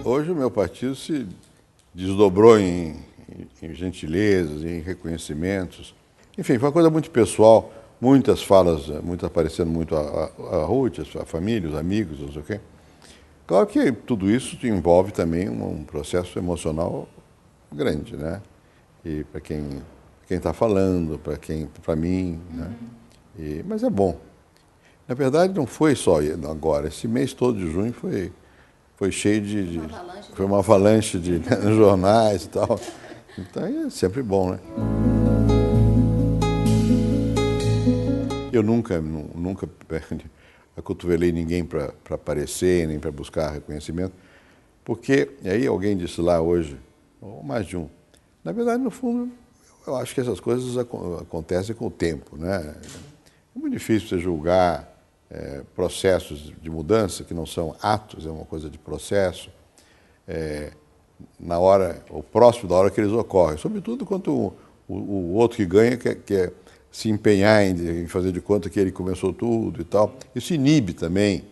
Hoje o meu partido se desdobrou em gentilezas, em reconhecimentos. Enfim, foi uma coisa muito pessoal, muitas falas, muito aparecendo muito a Ruth, a família, os amigos, não sei o quê. Claro que tudo isso envolve também um processo emocional grande, né? E para quem está falando, para mim, né? Mas é bom. Na verdade, não foi só agora. Esse mês todo de junho foi cheio foi uma avalanche nos jornais e tal. Então é sempre bom, né? Eu nunca acotovelei ninguém para aparecer, nem para buscar reconhecimento, porque aí alguém disse lá hoje, ou mais de um, na verdade, no fundo, eu acho que essas coisas acontecem com o tempo, né? É muito difícil você julgar processos de mudança que não são atos, é uma coisa de processo, na hora, ou próximo da hora que eles ocorrem, sobretudo quando o outro que ganha quer se empenhar em fazer de conta que ele começou tudo e tal. Isso inibe também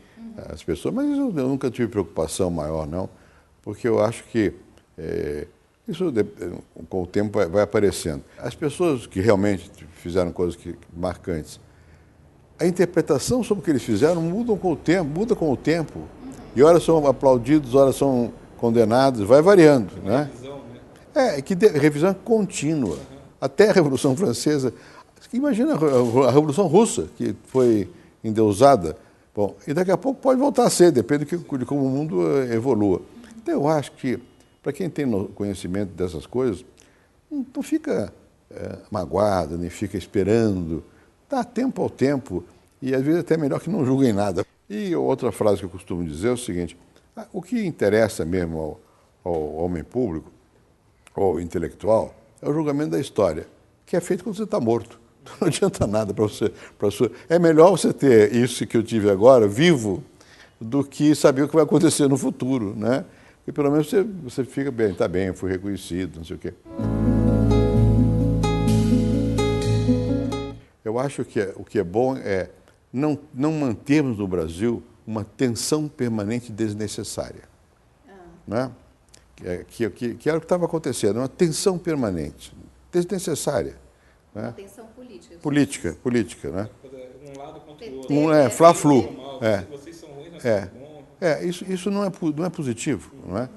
as pessoas, mas eu nunca tive preocupação maior, não, porque eu acho que isso com o tempo vai aparecendo. As pessoas que realmente fizeram coisas marcantes, a interpretação sobre o que eles fizeram muda com o tempo. E horas são aplaudidos, horas são condenados, vai variando, né? Revisão, né? Revisão contínua. Até a Revolução Francesa. Imagina a Revolução Russa, que foi endeusada. Bom, e daqui a pouco pode voltar a ser, depende de como o mundo evolua. Então eu acho que, para quem tem conhecimento dessas coisas, não fica magoado, nem fica esperando. Dá tempo ao tempo, e às vezes até melhor que não julguem nada. E outra frase que eu costumo dizer é o seguinte: o que interessa mesmo ao homem público, ou intelectual, é o julgamento da história, que é feito quando você está morto. Não adianta nada para você. É melhor você ter isso que eu tive agora, vivo, do que saber o que vai acontecer no futuro, né? E pelo menos você fica bem, está bem, eu fui reconhecido, não sei o quê. Eu acho que o que é bom é não mantermos no Brasil uma tensão permanente desnecessária. Né? Que era o que estava acontecendo, uma tensão permanente, desnecessária. Né? Uma tensão política. Política, né? Um lado contra o outro. Fla-flu. Vocês são ruins, nós somos bons. Isso não é positivo. Não é?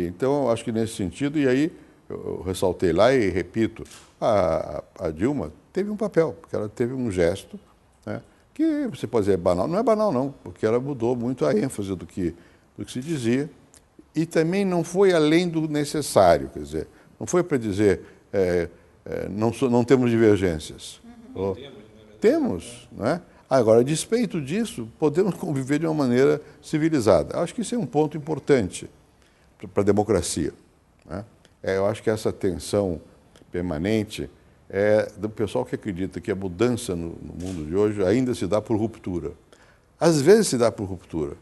Então, eu acho que nesse sentido, e aí eu ressaltei lá e repito, a Dilma teve um papel, porque ela teve um gesto, né, que você pode dizer banal. Não é banal, não, porque ela mudou muito a ênfase do que se dizia e também não foi além do necessário, quer dizer, não foi para dizer não temos divergências. Temos, né? Agora, a despeito disso, podemos conviver de uma maneira civilizada. Acho que isso é um ponto importante para a democracia. Né? Eu acho que essa tensão permanente é do pessoal que acredita que a mudança no mundo de hoje ainda se dá por ruptura. Às vezes se dá por ruptura.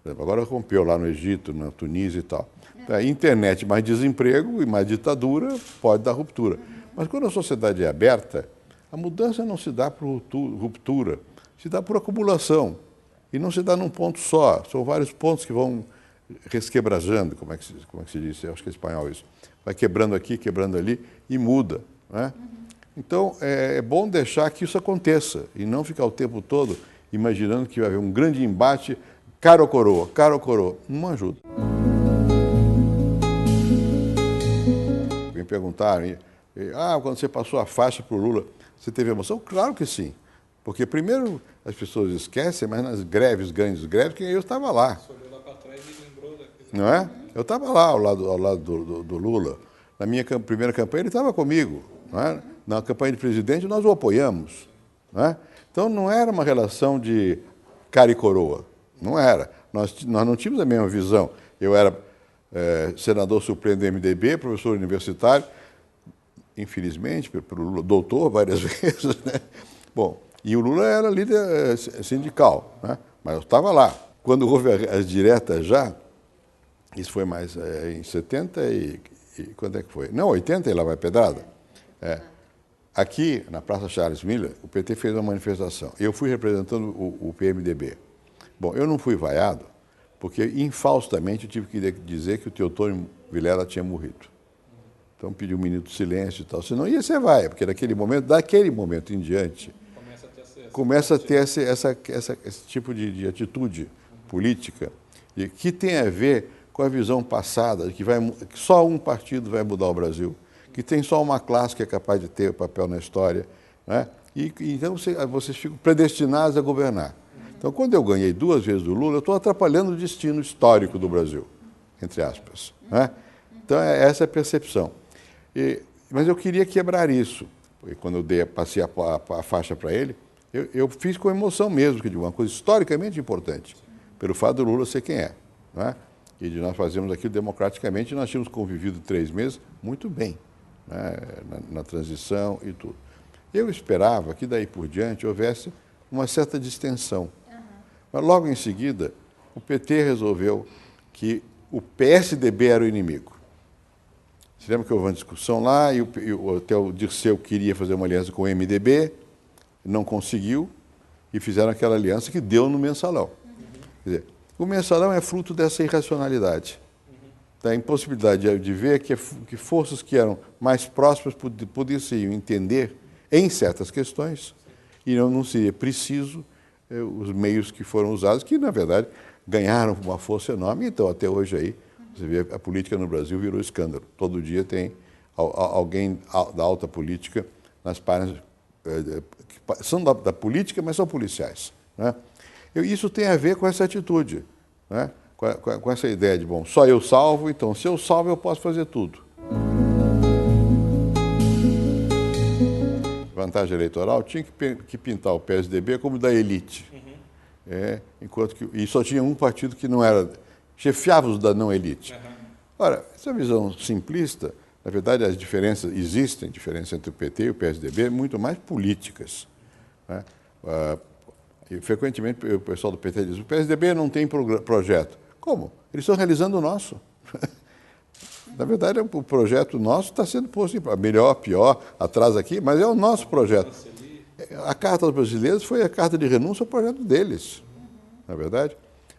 Por exemplo, agora rompeu lá no Egito, na Tunísia e tal. A internet, mais desemprego e mais ditadura, pode dar ruptura. Mas quando a sociedade é aberta, a mudança não se dá por ruptura, se dá por acumulação. E não se dá num ponto só, são vários pontos que vão resquebrajando, como é que se diz? Eu acho que é espanhol isso. Vai quebrando aqui, quebrando ali e muda. Né? Então, é bom deixar que isso aconteça e não ficar o tempo todo imaginando que vai haver um grande embate, cara ou coroa, cara ou coroa. Não ajuda. Me perguntaram, quando você passou a faixa para o Lula, você teve emoção? Claro que sim. Porque primeiro as pessoas esquecem, mas nas grandes greves, que eu estava lá. Você olhou lá para trás e lembrou daquilo. Não é? Eu estava lá ao lado do Lula. Na minha primeira campanha ele estava comigo. Não é? Na campanha de presidente nós o apoiamos. Não é? Então não era uma relação de cara e coroa. Não era. Nós não tínhamos a mesma visão. Eu era senador suplente do MDB, professor universitário, infelizmente, pelo Lula, doutor várias vezes. Né? Bom, e o Lula era líder sindical, né? Mas eu estava lá. Quando houve as diretas já, isso foi mais em 70 e quando é que foi? Não, 80 e lá vai pedrada. aqui, na Praça Charles Miller, o PT fez uma manifestação. Eu fui representando o PMDB. Bom, eu não fui vaiado, porque infaustamente eu tive que dizer que o Teotônio Vilela tinha morrido. Então pedi um minuto de silêncio e tal. Senão ia ser vaia, porque daquele momento em diante, começa a ter esse tipo de atitude política que tem a ver com a visão passada de que só um partido vai mudar o Brasil, que tem só uma classe que é capaz de ter papel na história, né? E então vocês ficam predestinados a governar. Então, quando eu ganhei 2 vezes do Lula, eu estou atrapalhando o destino histórico do Brasil, entre aspas, né? Então, essa é a percepção. Mas eu queria quebrar isso. E quando eu passei a faixa para ele, eu fiz com emoção mesmo, que de uma coisa historicamente importante, pelo fato do Lula ser quem é, né? E de nós fazermos aquilo democraticamente, nós tínhamos convivido 3 meses muito bem, né? na transição e tudo. Eu esperava que daí por diante houvesse uma certa distensão. Mas logo em seguida, o PT resolveu que o PSDB era o inimigo. Você lembra que houve uma discussão lá e até o Dirceu queria fazer uma aliança com o MDB, não conseguiu, e fizeram aquela aliança que deu no Mensalão. Quer dizer, o Mensalão é fruto dessa irracionalidade, da impossibilidade de ver que forças que eram mais próximas pudessem entender em certas questões e não seria preciso os meios que foram usados, que, na verdade, ganharam uma força enorme. Então, até hoje, aí, você vê, a política no Brasil virou escândalo. Todo dia tem alguém da alta política nas páginas, que são da política, mas são policiais, né? Isso tem a ver com essa atitude, né? Com essa ideia de, bom, só eu salvo, então, se eu salvo, eu posso fazer tudo. Vantagem eleitoral, tinha que pintar o PSDB como da elite. E só tinha um partido que não era, chefiava os da não elite. Ora, essa visão simplista, na verdade, existem diferenças entre o PT e o PSDB, muito mais políticas, né? E frequentemente o pessoal do PT diz, o PSDB não tem projeto. Como? Eles estão realizando o nosso. Na verdade, o projeto nosso está sendo posto em melhor, pior, atrás aqui, mas é o nosso projeto. A Carta dos Brasileiros foi a carta de renúncia ao projeto deles, não é verdade?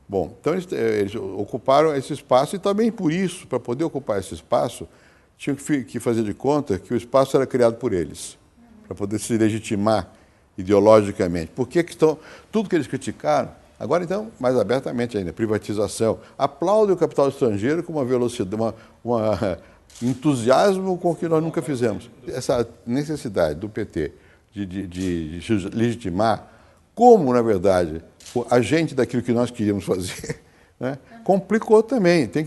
Bom, então eles ocuparam esse espaço e também por isso, para poder ocupar esse espaço, tinham que fazer de conta que o espaço era criado por eles, para poder se legitimar ideologicamente. Por que estão... Tudo que eles criticaram, agora então, mais abertamente ainda, privatização. Aplaudem o capital estrangeiro com uma velocidade, um entusiasmo com o que nós nunca fizemos. Essa necessidade do PT de legitimar como, na verdade, o agente daquilo que nós queríamos fazer, né, complicou também. Tem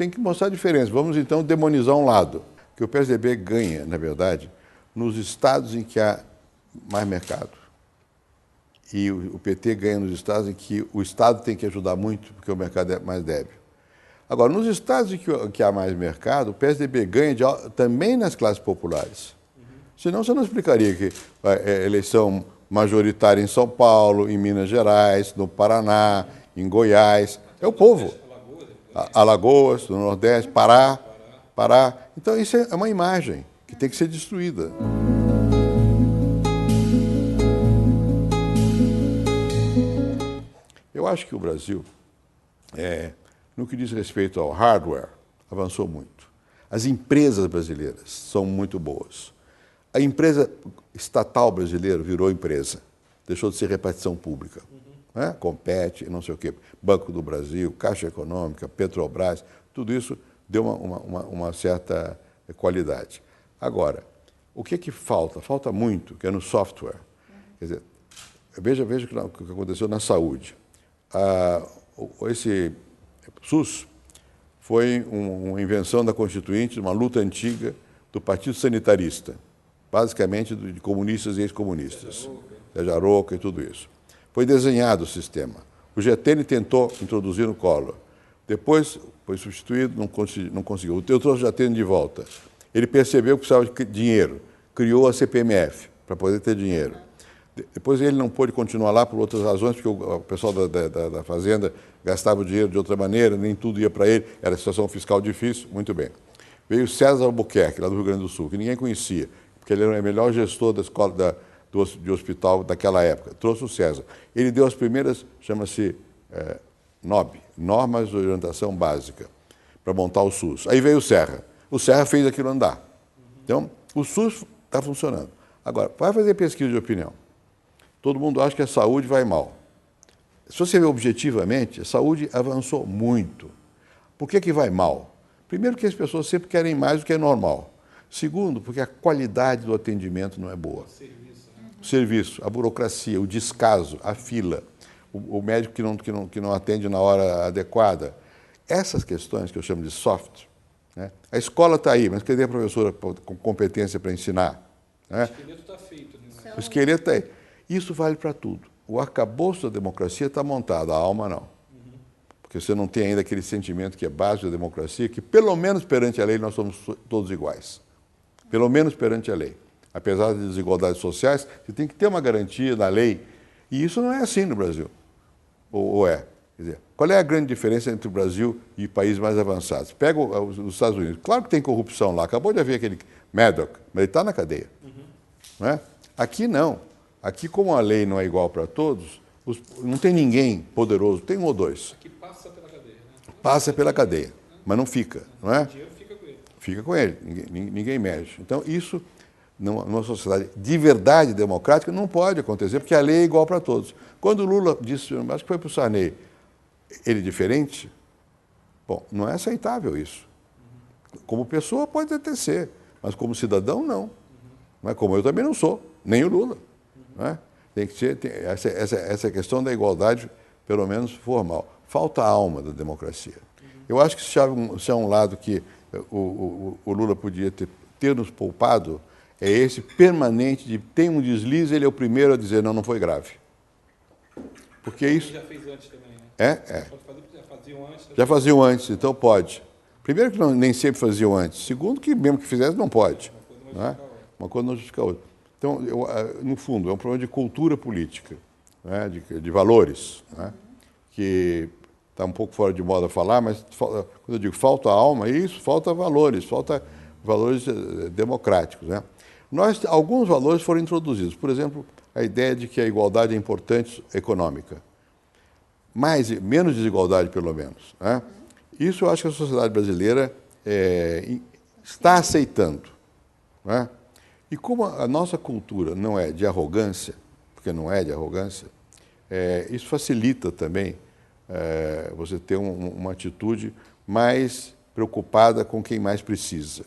que mostrar a diferença. Vamos, então, demonizar um lado. Que o PSDB ganha, na verdade, nos estados em que há mais mercado. E o PT ganha nos estados em que o Estado tem que ajudar muito, porque o mercado é mais débil. Agora, nos estados em que há mais mercado, o PSDB ganha também nas classes populares. Senão, você não explicaria que a eleição majoritária em São Paulo, em Minas Gerais, no Paraná, em Goiás. É o povo. Alagoas, no Nordeste, Pará. Então, isso é uma imagem que tem que ser destruída. Eu acho que o Brasil, no que diz respeito ao hardware, avançou muito. As empresas brasileiras são muito boas. A empresa estatal brasileira virou empresa, deixou de ser repartição pública. Né? Compete, não sei o quê, Banco do Brasil, Caixa Econômica, Petrobras, tudo isso deu uma certa qualidade. Agora, o que falta? Falta muito, que é no software. Quer dizer, veja o que aconteceu na saúde. Esse SUS foi uma invenção da Constituinte, uma luta antiga do Partido Sanitarista, basicamente de comunistas e ex-comunistas, Sérgio Aroca e tudo isso. Foi desenhado o sistema. O Getene tentou introduzir no Collor. Depois foi substituído, não conseguiu. Eu trouxe o Getene de volta. Ele percebeu que precisava de dinheiro, criou a CPMF para poder ter dinheiro. Depois ele não pôde continuar lá por outras razões, porque o pessoal da Fazenda gastava o dinheiro de outra maneira, nem tudo ia para ele, era situação fiscal difícil, muito bem. Veio César Albuquerque, lá do Rio Grande do Sul, que ninguém conhecia, porque ele era o melhor gestor da escola de hospital daquela época. Trouxe o César. Ele deu as primeiras, chama-se NOB, Normas de Orientação Básica, para montar o SUS. Aí veio o Serra. O Serra fez aquilo andar. Então, o SUS está funcionando. Agora, vai fazer pesquisa de opinião. Todo mundo acha que a saúde vai mal. Se você ver objetivamente, a saúde avançou muito. Por que vai mal? Primeiro, porque as pessoas sempre querem mais do que é normal. Segundo, porque a qualidade do atendimento não é boa. O serviço, a burocracia, o descaso, a fila, o médico que não atende na hora adequada. Essas questões que eu chamo de soft. Né? A escola está aí, mas cadê a professora com competência para ensinar? Né? O esqueleto está feito. Né? O esqueleto está aí. Isso vale para tudo. O arcabouço da democracia está montado, a alma não. Porque você não tem ainda aquele sentimento que é base da democracia, que pelo menos perante a lei nós somos todos iguais. Pelo menos perante a lei. Apesar das desigualdades sociais, você tem que ter uma garantia na lei. E isso não é assim no Brasil. Ou é? Quer dizer, qual é a grande diferença entre o Brasil e países mais avançados? Pega os Estados Unidos. Claro que tem corrupção lá. Acabou de haver aquele Maddox, mas ele está na cadeia. Não é? Aqui não. Aqui, como a lei não é igual para todos, não tem ninguém poderoso, tem um ou dois. Aqui passa pela cadeia. Né? Passa pela cadeia, mas não fica, não é? O dinheiro fica com ele. Fica com ele, ninguém mexe. Então, isso, numa sociedade de verdade democrática, não pode acontecer, porque a lei é igual para todos. Quando o Lula disse, acho que foi para o Sarney, ele é diferente, bom, não é aceitável isso. Como pessoa pode até ser, mas como cidadão, não. Não é? Como eu também não sou, nem o Lula. Não é? Tem que ser essa questão da igualdade, pelo menos formal. Falta a alma da democracia. Eu acho que se há um lado que o Lula podia ter nos poupado, é esse permanente de tem um deslize, ele é o primeiro a dizer não foi grave. Porque isso... Já fez antes também, né? Já faziam antes. Já faziam antes, então pode. Primeiro que nem sempre faziam antes. Segundo que mesmo que fizesse, não pode. Uma coisa não justifica a outra. Então, no fundo, é um problema de cultura política, né? de valores, né? Que está um pouco fora de moda falar, mas quando eu digo falta alma, isso, falta valores democráticos. Né? Alguns valores foram introduzidos. Por exemplo, a ideia de que a igualdade é importante econômica. Menos desigualdade, pelo menos. Né? Isso eu acho que a sociedade brasileira está aceitando. Né? E como a nossa cultura não é de arrogância, porque não é de arrogância, isso facilita também você ter uma atitude mais preocupada com quem mais precisa.